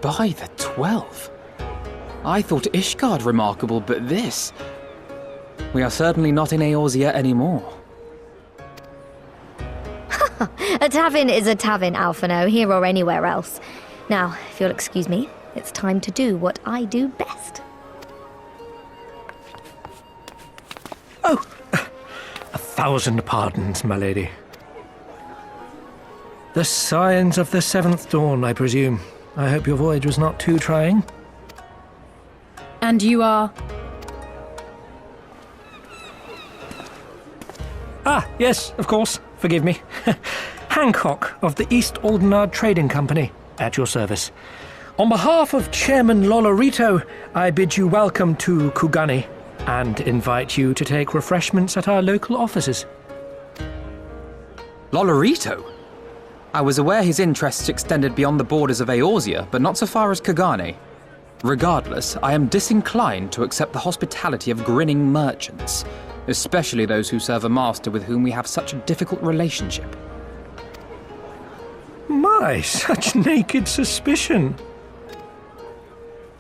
By the 12. I thought Ishgard remarkable, but this... We are certainly not in Eorzea anymore. A tavern is a tavern, Alphino, here or anywhere else. Now, if you'll excuse me, it's time to do what I do best. Oh, 1,000 pardons, my lady. The signs of the 7th dawn, I presume. I hope your voyage was not too trying. And you are? Ah, yes, of course. Forgive me. Hancock of the East Aldenard Trading Company, at your service. On behalf of Chairman Lolorito, I bid you welcome to Kugani and invite you to take refreshments at our local offices. Lolorito? I was aware his interests extended beyond the borders of Eorzea, but not so far as Kugane. Regardless, I am disinclined to accept the hospitality of grinning merchants, especially those who serve a master with whom we have such a difficult relationship. My, such naked suspicion.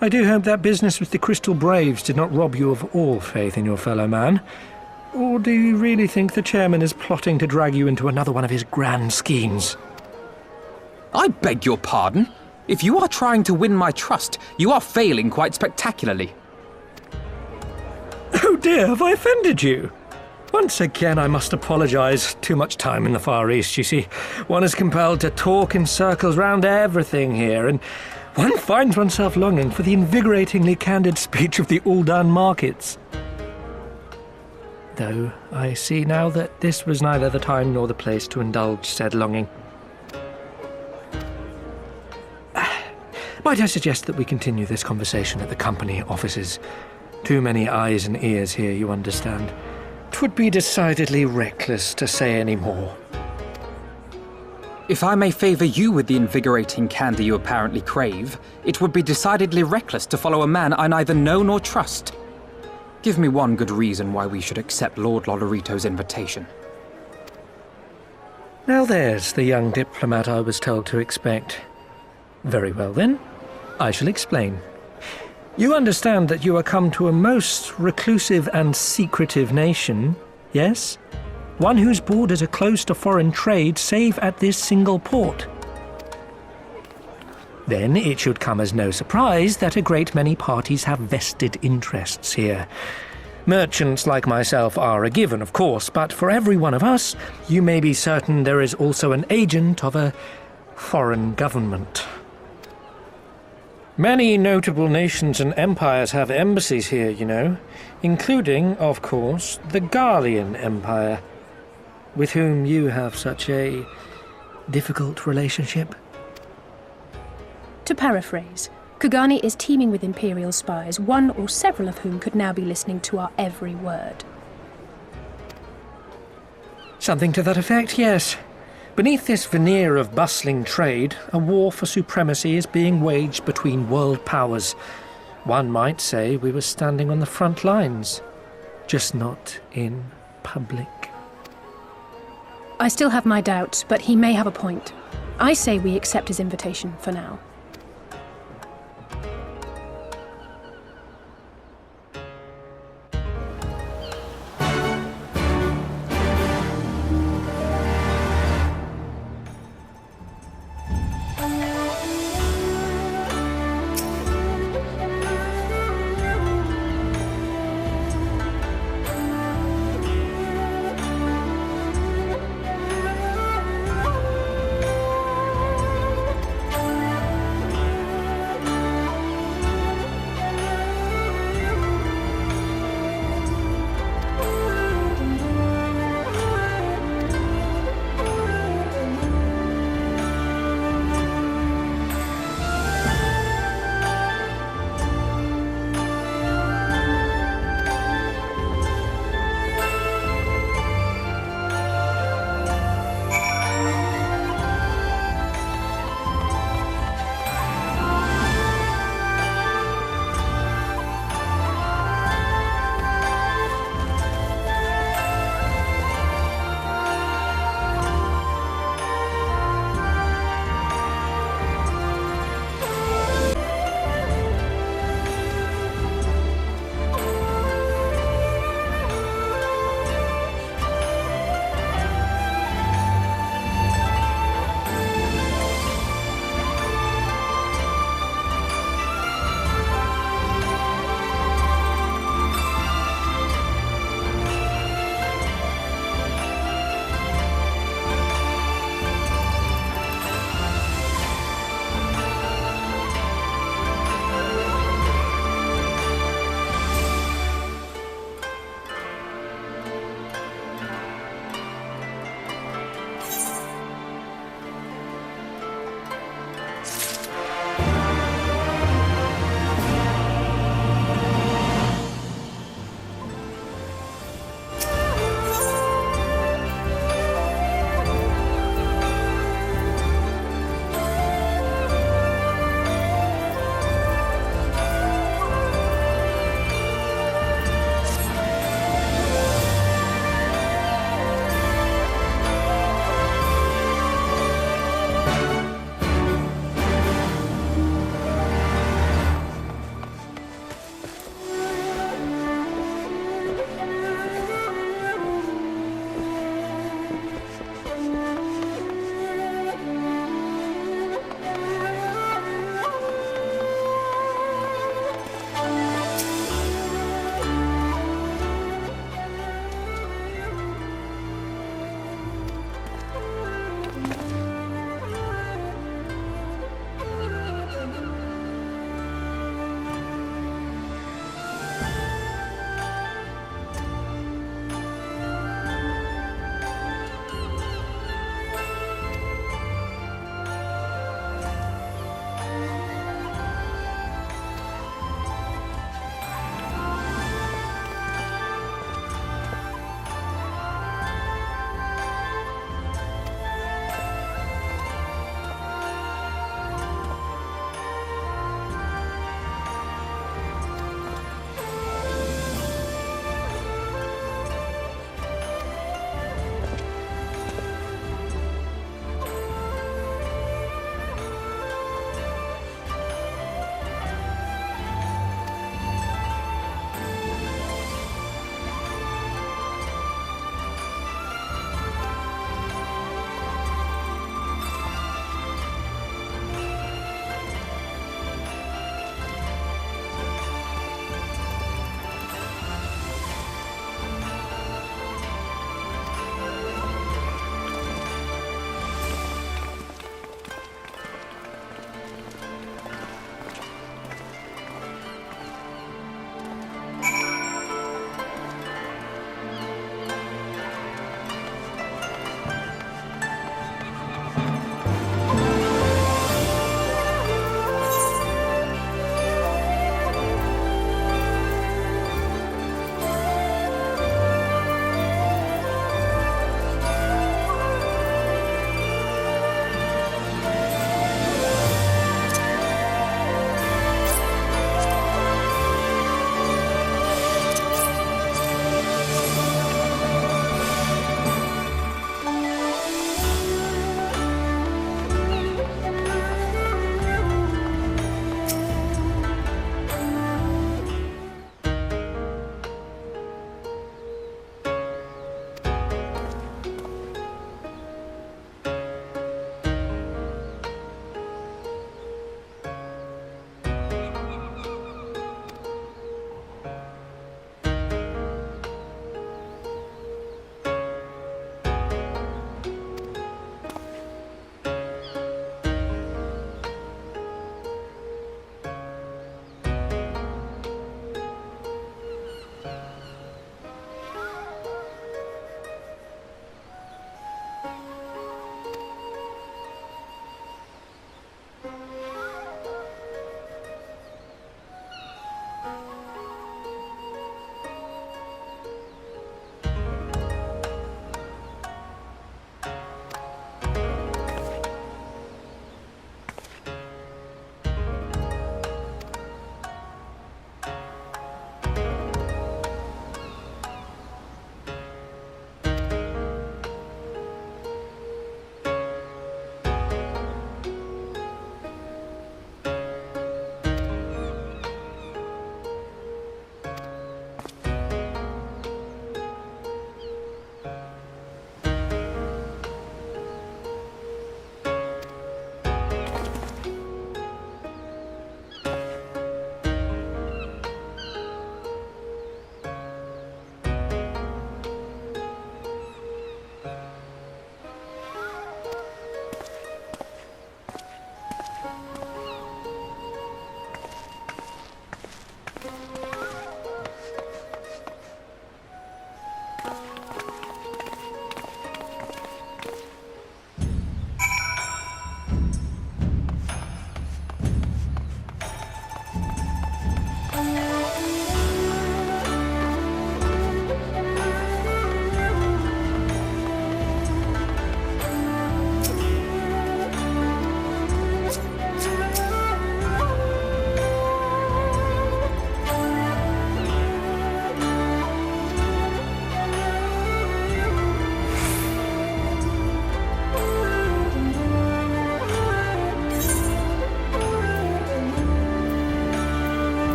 I do hope that business with the Crystal Braves did not rob you of all faith in your fellow man. Or do you really think the chairman is plotting to drag you into another one of his grand schemes? I beg your pardon? If you are trying to win my trust, you are failing quite spectacularly. Oh dear, have I offended you? Once again, I must apologize. Too much time in the Far East, you see. One is compelled to talk in circles round everything here, and one finds oneself longing for the invigoratingly candid speech of the Uldan markets. Though I see now that this was neither the time nor the place to indulge said longing. Might I suggest that we continue this conversation at the company offices? Too many eyes and ears here, you understand. 'Twould be decidedly reckless to say any more. If I may favour you with the invigorating candy you apparently crave, it would be decidedly reckless to follow a man I neither know nor trust. Give me one good reason why we should accept Lord Lolorito's invitation. Now there's the young diplomat I was told to expect. Very well then, I shall explain. You understand that you are come to a most reclusive and secretive nation, yes? One whose borders are closed to foreign trade save at this single port. Then it should come as no surprise that a great many parties have vested interests here. Merchants like myself are a given, of course, but for every one of us, you may be certain there is also an agent of a foreign government. Many notable nations and empires have embassies here, you know, including, of course, the Garlean Empire, with whom you have such a difficult relationship. To paraphrase, Kugani is teeming with Imperial spies, one or several of whom could now be listening to our every word. Something to that effect, yes. Beneath this veneer of bustling trade, a war for supremacy is being waged between world powers. One might say we were standing on the front lines, just not in public. I still have my doubts, but he may have a point. I say we accept his invitation for now.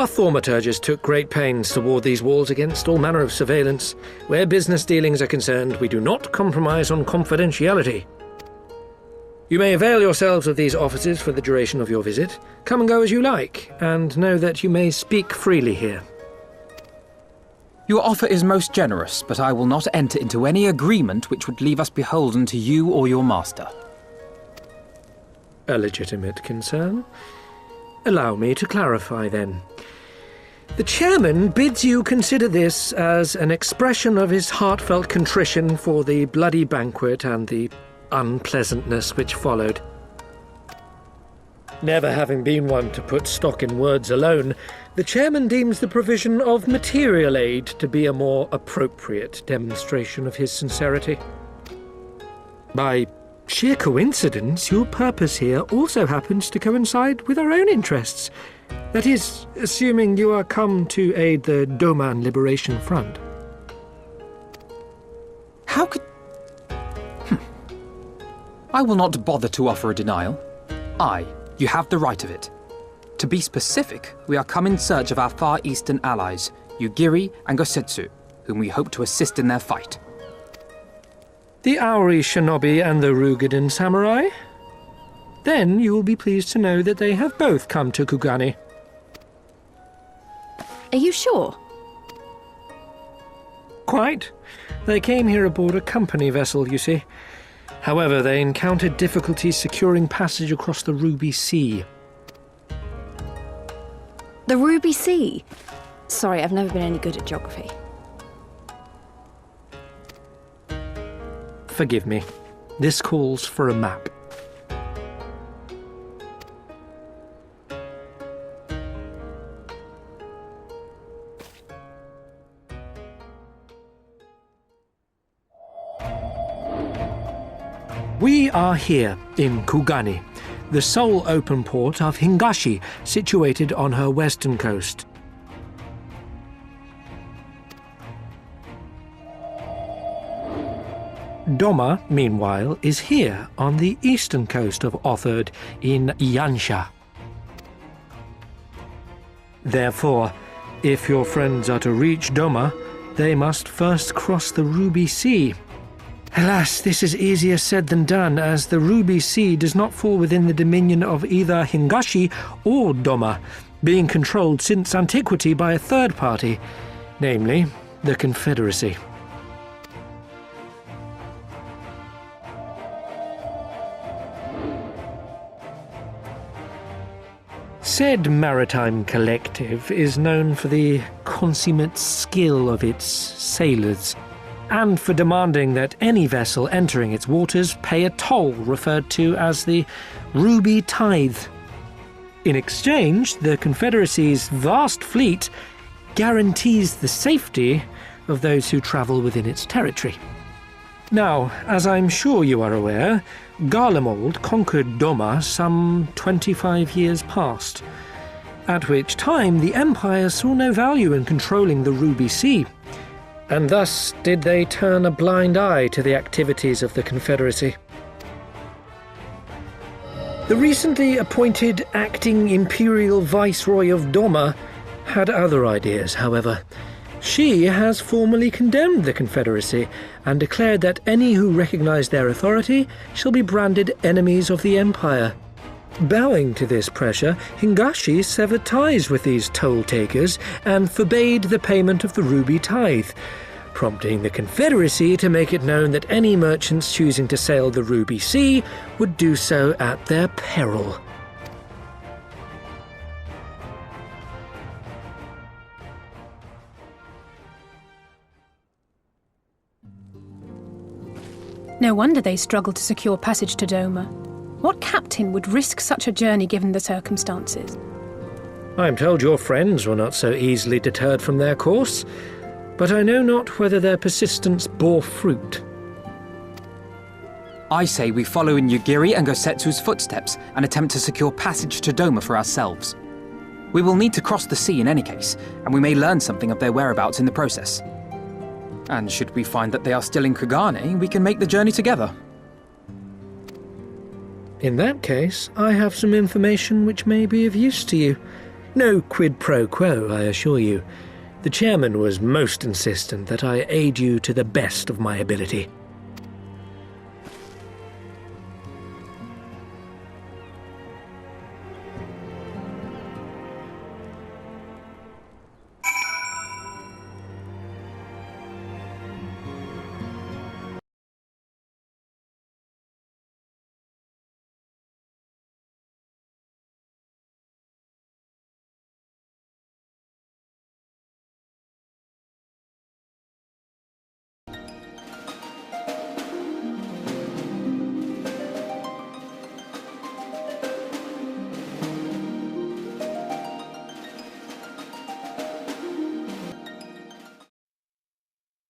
Our thaumaturges took great pains to ward these walls against all manner of surveillance. Where business dealings are concerned, we do not compromise on confidentiality. You may avail yourselves of these offices for the duration of your visit. Come and go as you like, and know that you may speak freely here. Your offer is most generous, but I will not enter into any agreement which would leave us beholden to you or your master. A legitimate concern. Allow me to clarify, then. The chairman bids you consider this as an expression of his heartfelt contrition for the bloody banquet and the unpleasantness which followed. Never having been one to put stock in words alone, the chairman deems the provision of material aid to be a more appropriate demonstration of his sincerity. By sheer coincidence, your purpose here also happens to coincide with our own interests. That is, assuming you are come to aid the Doman Liberation Front. How could... I will not bother to offer a denial. You have the right of it. To be specific, we are come in search of our Far Eastern allies, Yugiri and Gosetsu, whom we hope to assist in their fight. The Aori Shinobi and the Rugadan Samurai? Then you will be pleased to know that they have both come to Kugani. Are you sure? Quite. They came here aboard a company vessel, you see. However, they encountered difficulties securing passage across the Ruby Sea. The Ruby Sea? Sorry, I've never been any good at geography. Forgive me. This calls for a map. We are here in Kugani, the sole open port of Hingashi, situated on her western coast. Doma, meanwhile, is here on the eastern coast of Otherd in Yansha. Therefore, if your friends are to reach Doma, they must first cross the Ruby Sea. Alas, this is easier said than done, as the Ruby Sea does not fall within the dominion of either Hingashi or Doma, being controlled since antiquity by a third party, namely the Confederacy. Said maritime collective is known for the consummate skill of its sailors, and for demanding that any vessel entering its waters pay a toll referred to as the Ruby Tithe. In exchange, the Confederacy's vast fleet guarantees the safety of those who travel within its territory. Now, as I'm sure you are aware, Garlemald conquered Doma some 25 years past, at which time the Empire saw no value in controlling the Ruby Sea, and thus did they turn a blind eye to the activities of the Confederacy. The recently appointed acting Imperial Viceroy of Doma had other ideas, however. She has formally condemned the Confederacy and declared that any who recognize their authority shall be branded enemies of the Empire. Bowing to this pressure, Hingashi severed ties with these toll-takers and forbade the payment of the Ruby Tithe, prompting the Confederacy to make it known that any merchants choosing to sail the Ruby Sea would do so at their peril. No wonder they struggled to secure passage to Doma. What captain would risk such a journey given the circumstances? I am told your friends were not so easily deterred from their course, but I know not whether their persistence bore fruit. I say we follow in Yugiri and Gosetsu's footsteps and attempt to secure passage to Doma for ourselves. We will need to cross the sea in any case, and we may learn something of their whereabouts in the process. And should we find that they are still in Kugane, we can make the journey together. In that case, I have some information which may be of use to you. No quid pro quo, I assure you. The chairman was most insistent that I aid you to the best of my ability.